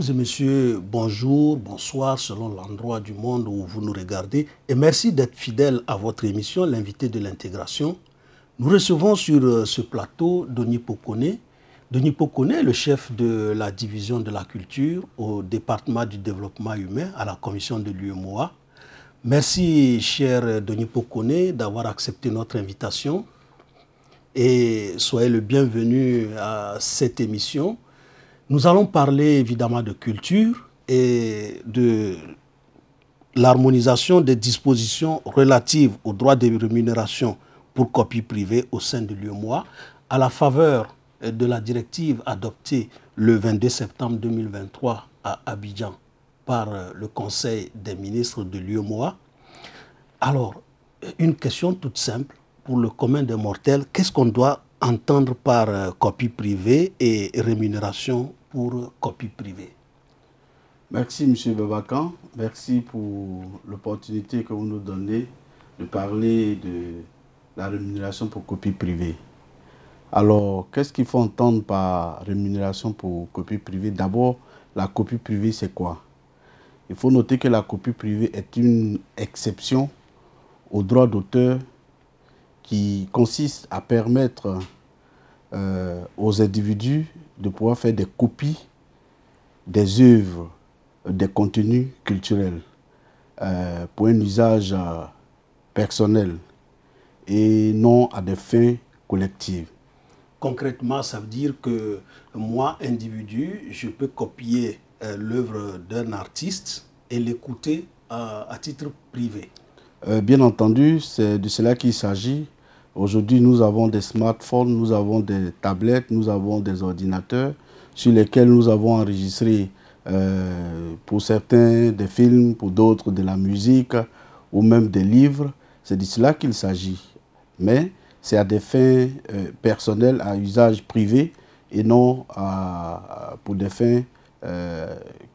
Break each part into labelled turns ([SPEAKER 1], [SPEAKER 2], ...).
[SPEAKER 1] Mesdames et messieurs, bonjour, bonsoir, selon l'endroit du monde où vous nous regardez. Et merci d'être fidèles à votre émission, l'invité de l'intégration. Nous recevons sur ce plateau Denis Pokone. Denis Pokone est le chef de la division de la culture au département du développement humain à la commission de l'UEMOA. Merci, cher Denis Pokone, d'avoir accepté notre invitation. Et soyez le bienvenu à cette émission. Nous allons parler évidemment de culture et de l'harmonisation des dispositions relatives aux droits de rémunération pour copie privée au sein de l'UEMOA à la faveur de la directive adoptée le 22 septembre 2023 à Abidjan par le Conseil des ministres de l'UEMOA. Alors, une question toute simple pour le commun des mortels, qu'est-ce qu'on doit entendre par copie privée et rémunération pour copie privée?
[SPEAKER 2] Merci M. Babakan, merci pour l'opportunité que vous nous donnez de parler de la rémunération pour copie privée. Alors, qu'est-ce qu'il faut entendre par rémunération pour copie privée? D'abord, la copie privée, c'est quoi? Il faut noter que la copie privée est une exception au droit d'auteur qui consiste à permettre aux individus de pouvoir faire des copies des œuvres, des contenus culturels pour un usage personnel et non à des fins collectives.
[SPEAKER 1] Concrètement, ça veut dire que moi, individu, je peux copier l'œuvre d'un artiste et l'écouter à titre privé.
[SPEAKER 2] Bien entendu, c'est de cela qu'il s'agit. Aujourd'hui, nous avons des smartphones, nous avons des tablettes, nous avons des ordinateurs sur lesquels nous avons enregistré pour certains des films, pour d'autres de la musique ou même des livres. C'est de cela qu'il s'agit. Mais c'est à des fins personnelles, à usage privé et non pour des fins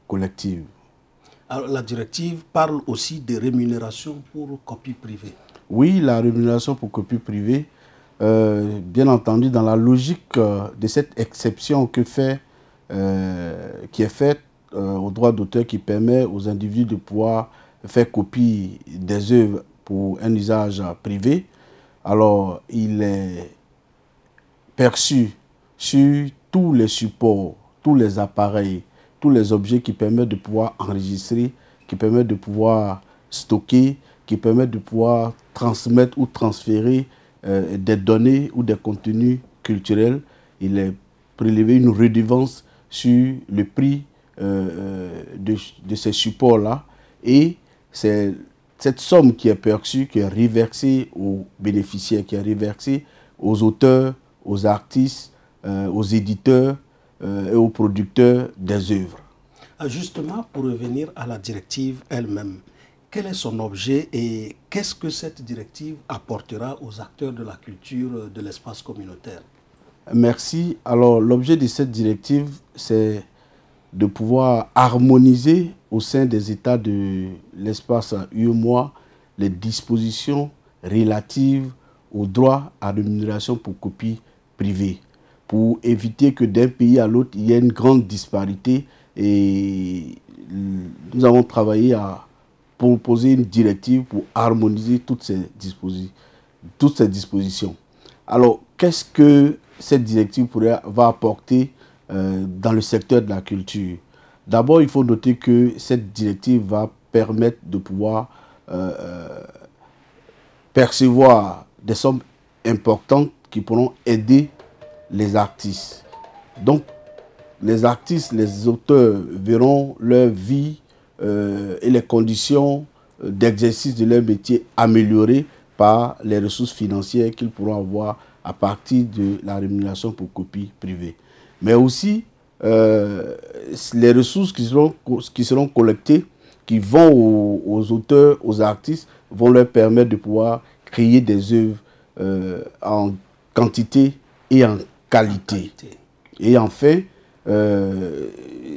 [SPEAKER 2] collectives.
[SPEAKER 1] Alors, la directive parle aussi de rémunération pour copie privée.
[SPEAKER 2] Oui, la rémunération pour copie privée, bien entendu, dans la logique de cette exception qui est faite au droit d'auteur qui permet aux individus de pouvoir faire copie des œuvres pour un usage privé. Alors, il est perçu sur tous les supports, tous les appareils, tous les objets qui permettent de pouvoir enregistrer, qui permettent de pouvoir stocker, qui permettent de pouvoir transmettre ou transférer des données ou des contenus culturels. Il est prélevé une redevance sur le prix de ces supports-là. Et c'est cette somme qui est perçue, qui est reversée aux bénéficiaires, qui est reversée aux auteurs, aux artistes, aux éditeurs et aux producteurs des œuvres.
[SPEAKER 1] Justement, pour revenir à la directive elle-même, quel est son objet et qu'est-ce que cette directive apportera aux acteurs de la culture de l'espace communautaire?
[SPEAKER 2] Merci. Alors, l'objet de cette directive, c'est de pouvoir harmoniser au sein des États de l'espace UEMOA les dispositions relatives au droit à rémunération pour copie privée, pour éviter que d'un pays à l'autre, il y ait une grande disparité. Et nous avons travaillé à proposer une directive pour harmoniser toutes ces dispositions. Alors, qu'est-ce que cette directive va apporter dans le secteur de la culture? D'abord, il faut noter que cette directive va permettre de pouvoir percevoir des sommes importantes qui pourront aider les artistes. Donc, les artistes, les auteurs verront leur vie et les conditions d'exercice de leur métier améliorées par les ressources financières qu'ils pourront avoir à partir de la rémunération pour copie privée. Mais aussi, les ressources qui seront collectées, qui vont aux auteurs, aux artistes, vont leur permettre de pouvoir créer des œuvres en quantité et en qualité. Et enfin,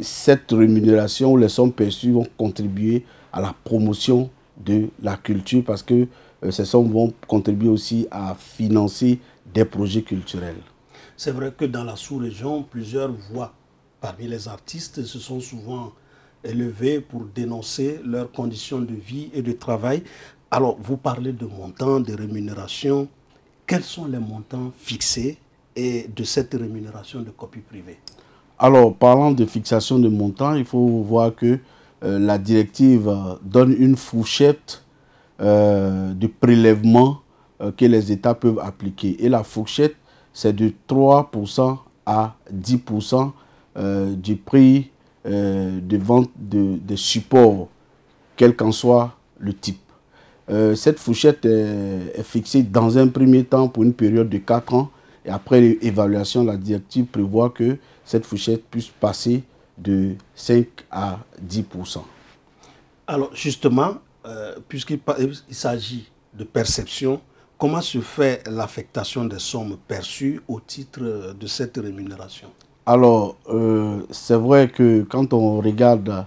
[SPEAKER 2] cette rémunération, les sommes perçues vont contribuer à la promotion de la culture parce que ces sommes vont contribuer aussi à financer des projets culturels.
[SPEAKER 1] C'est vrai que dans la sous-région, plusieurs voient parmi les artistes se sont souvent élevés pour dénoncer leurs conditions de vie et de travail. Alors, vous parlez de montants, de rémunération. Quels sont les montants fixés et de cette rémunération de copie privée?
[SPEAKER 2] Alors, parlant de fixation de montants, il faut voir que la directive donne une fourchette de prélèvement que les États peuvent appliquer. Et la fourchette, c'est de 3% à 10% du prix de vente des supports, quel qu'en soit le type. Cette fourchette est fixée dans un premier temps pour une période de 4 ans. Et après l'évaluation, la directive prévoit que cette fourchette puisse passer de 5 à 10%.
[SPEAKER 1] Alors justement, puisqu'il s'agit de perception, comment se fait l'affectation des sommes perçues au titre de cette rémunération? Alors,
[SPEAKER 2] c'est vrai que quand on regarde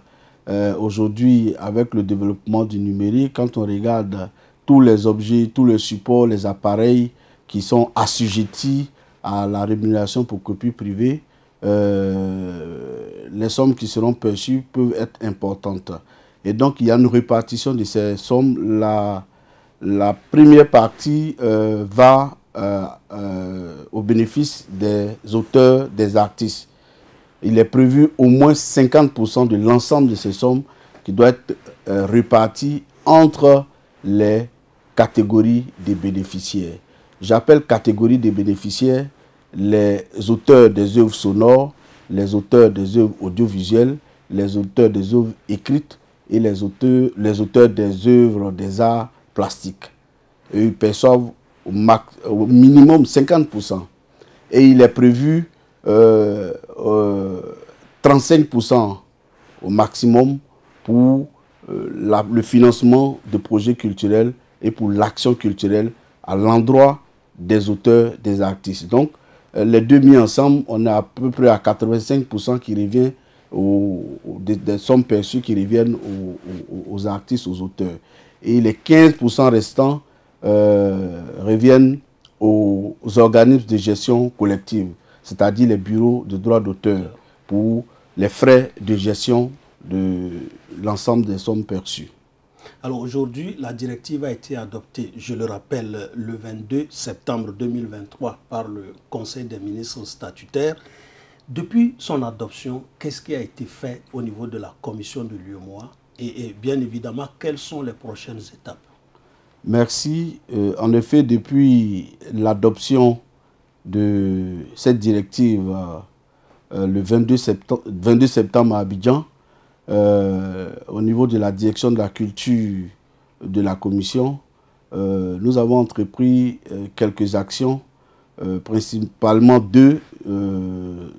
[SPEAKER 2] aujourd'hui avec le développement du numérique, quand on regarde tous les objets, tous les supports, les appareils qui sont assujettis à la rémunération pour copie privée, les sommes qui seront perçues peuvent être importantes. Et donc, il y a une répartition de ces sommes. La première partie va au bénéfice des auteurs, des artistes. Il est prévu au moins 50% de l'ensemble de ces sommes qui doit être réparties entre les catégories des bénéficiaires. J'appelle catégorie des bénéficiaires les auteurs des œuvres sonores, les auteurs des œuvres audiovisuelles, les auteurs des œuvres écrites et les auteurs des œuvres des arts plastiques. Et ils perçoivent au minimum 50%. Et il est prévu 35% au maximum pour le financement de projets culturels et pour l'action culturelle à l'endroit des auteurs, des artistes. Donc, les deux mis ensemble, on est à peu près à 85% qui revient des sommes perçues qui reviennent aux artistes, aux auteurs. Et les 15% restants reviennent aux organismes de gestion collective, c'est-à-dire les bureaux de droit d'auteur pour les frais de gestion de l'ensemble des sommes perçues.
[SPEAKER 1] Alors aujourd'hui, la directive a été adoptée, je le rappelle, le 22 septembre 2023 par le Conseil des ministres statutaires. Depuis son adoption, qu'est-ce qui a été fait au niveau de la commission de l'UEMOA et bien évidemment, quelles sont les prochaines étapes?
[SPEAKER 2] Merci. En effet, depuis l'adoption de cette directive le 22 septembre à Abidjan, au niveau de la direction de la culture de la commission, nous avons entrepris quelques actions, principalement deux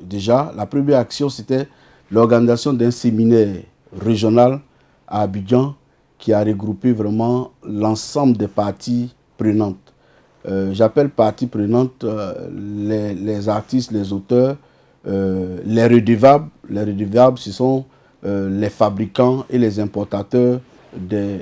[SPEAKER 2] déjà. La première action, c'était l'organisation d'un séminaire régional à Abidjan qui a regroupé vraiment l'ensemble des parties prenantes. J'appelle parties prenantes les artistes, les auteurs, les redevables. Les redevables, ce sont les fabricants et les importateurs des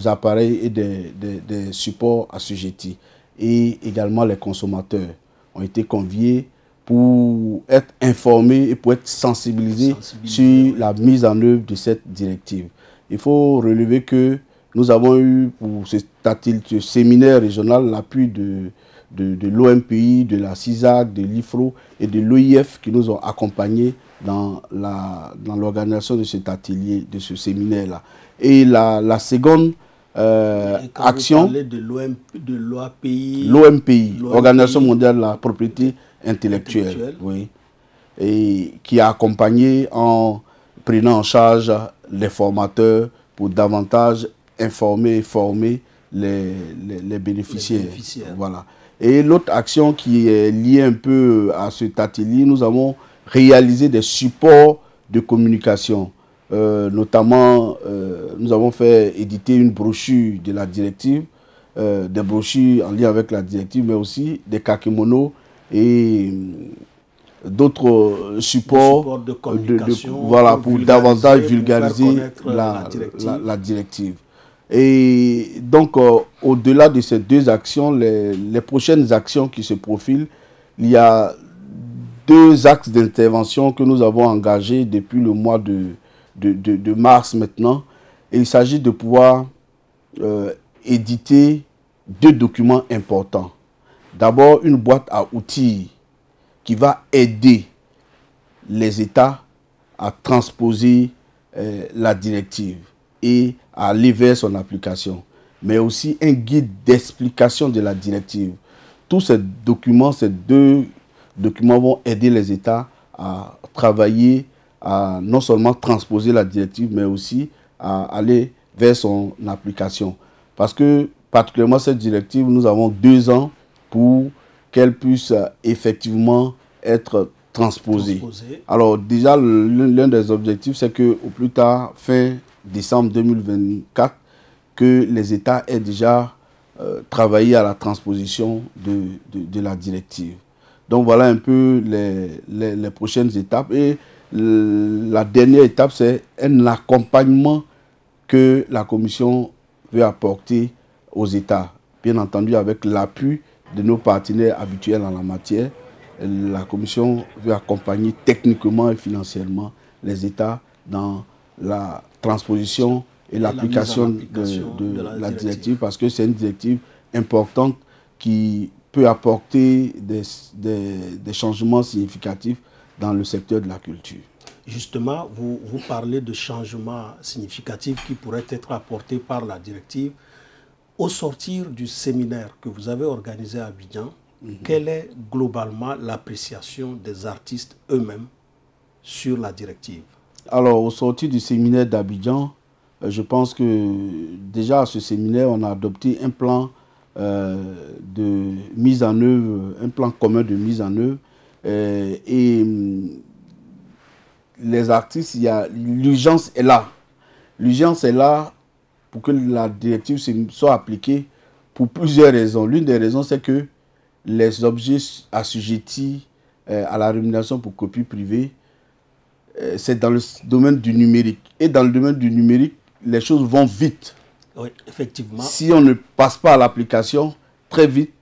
[SPEAKER 2] appareils et des supports assujettis. Et également les consommateurs ont été conviés pour être informés et pour être sensibilisés sur la mise en œuvre de cette directive. Il faut relever que nous avons eu pour ce séminaire régional l'appui de l'OMPI, de la CISAC, de l'IFRO et de l'OIF qui nous ont accompagnés dans l'organisation de cet atelier, de ce séminaire-là. Et la seconde action...
[SPEAKER 1] Vous parlez de l'OAPI,
[SPEAKER 2] l'OMPI, Organisation mondiale de la propriété intellectuelle, oui, et qui a accompagné en prenant en charge les formateurs pour davantage informer et former les bénéficiaires. Voilà. Et l'autre action qui est liée un peu à cet atelier, nous avons réalisé des supports de communication. Notamment, nous avons fait éditer une brochure de la directive, des brochures en lien avec la directive, mais aussi des kakémonos et d'autres supports
[SPEAKER 1] de communication
[SPEAKER 2] voilà, pour davantage vulgariser la directive. Et donc, au-delà de ces deux actions, les prochaines actions qui se profilent, il y a 2 axes d'intervention que nous avons engagés depuis le mois de mars maintenant. Et il s'agit de pouvoir éditer 2 documents importants. D'abord, une boîte à outils qui va aider les États à transposer la directive et à aller vers son application, mais aussi un guide d'explication de la directive. Tous ces 2 documents vont aider les États à travailler, à non seulement transposer la directive, mais aussi à aller vers son application. Parce que, particulièrement cette directive, nous avons 2 ans pour qu'elle puisse effectivement être transposée. Alors déjà, l'un des objectifs, c'est qu'au plus tard, fin décembre 2024, que les États aient déjà travaillé à la transposition de la directive. Donc voilà un peu les prochaines étapes. Et la dernière étape, c'est un accompagnement que la Commission veut apporter aux États. Bien entendu, avec l'appui de nos partenaires habituels en la matière, la Commission veut accompagner techniquement et financièrement les États dans la transposition et l'application de la directive, parce que c'est une directive importante qui peut apporter des changements significatifs dans le secteur de la culture.
[SPEAKER 1] Justement, vous parlez de changements significatifs qui pourraient être apportés par la directive. Au sortir du séminaire que vous avez organisé à Abidjan, quelle est globalement l'appréciation des artistes eux-mêmes sur la directive?
[SPEAKER 2] Alors, au sortir du séminaire d'Abidjan, je pense que déjà à ce séminaire, on a adopté un plan de mise en œuvre, un plan commun de mise en œuvre. Et les artistes, l'urgence est là. L'urgence est là pour que la directive soit appliquée pour plusieurs raisons. L'une des raisons, c'est que les objets assujettis à la rémunération pour copie privée, c'est dans le domaine du numérique. Et dans le domaine du numérique, les choses vont vite.
[SPEAKER 1] Oui, effectivement.
[SPEAKER 2] Si on ne passe pas à l'application, très vite,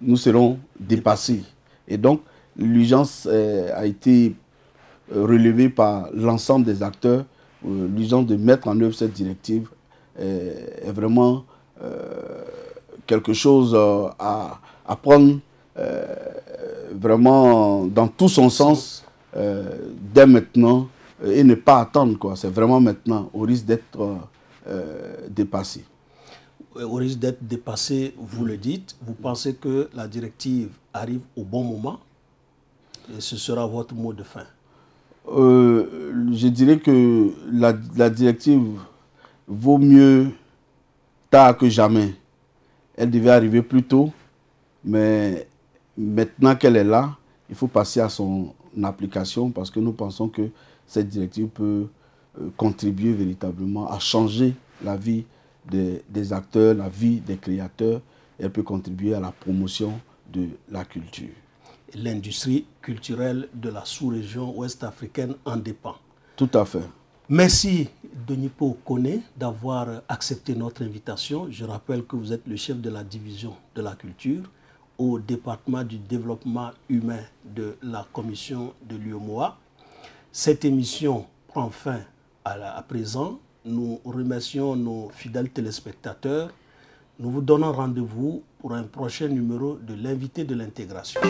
[SPEAKER 2] nous serons dépassés. Et donc, l'urgence a été relevée par l'ensemble des acteurs. L'urgence de mettre en œuvre cette directive est vraiment quelque chose à prendre vraiment dans tout son sens dès maintenant et ne pas attendre. C'est vraiment maintenant, au risque d'être dépassé.
[SPEAKER 1] Au risque d'être dépassé, vous le dites. Vous pensez que la directive arrive au bon moment? Et ce sera votre mot de fin.
[SPEAKER 2] Je dirais que la directive vaut mieux tard que jamais. Elle devait arriver plus tôt, mais maintenant qu'elle est là, il faut passer à son application parce que nous pensons que cette directive peut contribuer véritablement à changer la vie des acteurs, la vie des créateurs. Elle peut contribuer à la promotion de la culture.
[SPEAKER 1] L'industrie culturelle de la sous-région ouest-africaine en dépend.
[SPEAKER 2] Tout à fait.
[SPEAKER 1] Merci Donipo Kone d'avoir accepté notre invitation. Je rappelle que vous êtes le chef de la division de la culture au département du développement humain de la commission de l'UEMOA. Cette émission prend fin à présent. Nous remercions nos fidèles téléspectateurs. Nous vous donnons rendez-vous pour un prochain numéro de l'invité de l'intégration.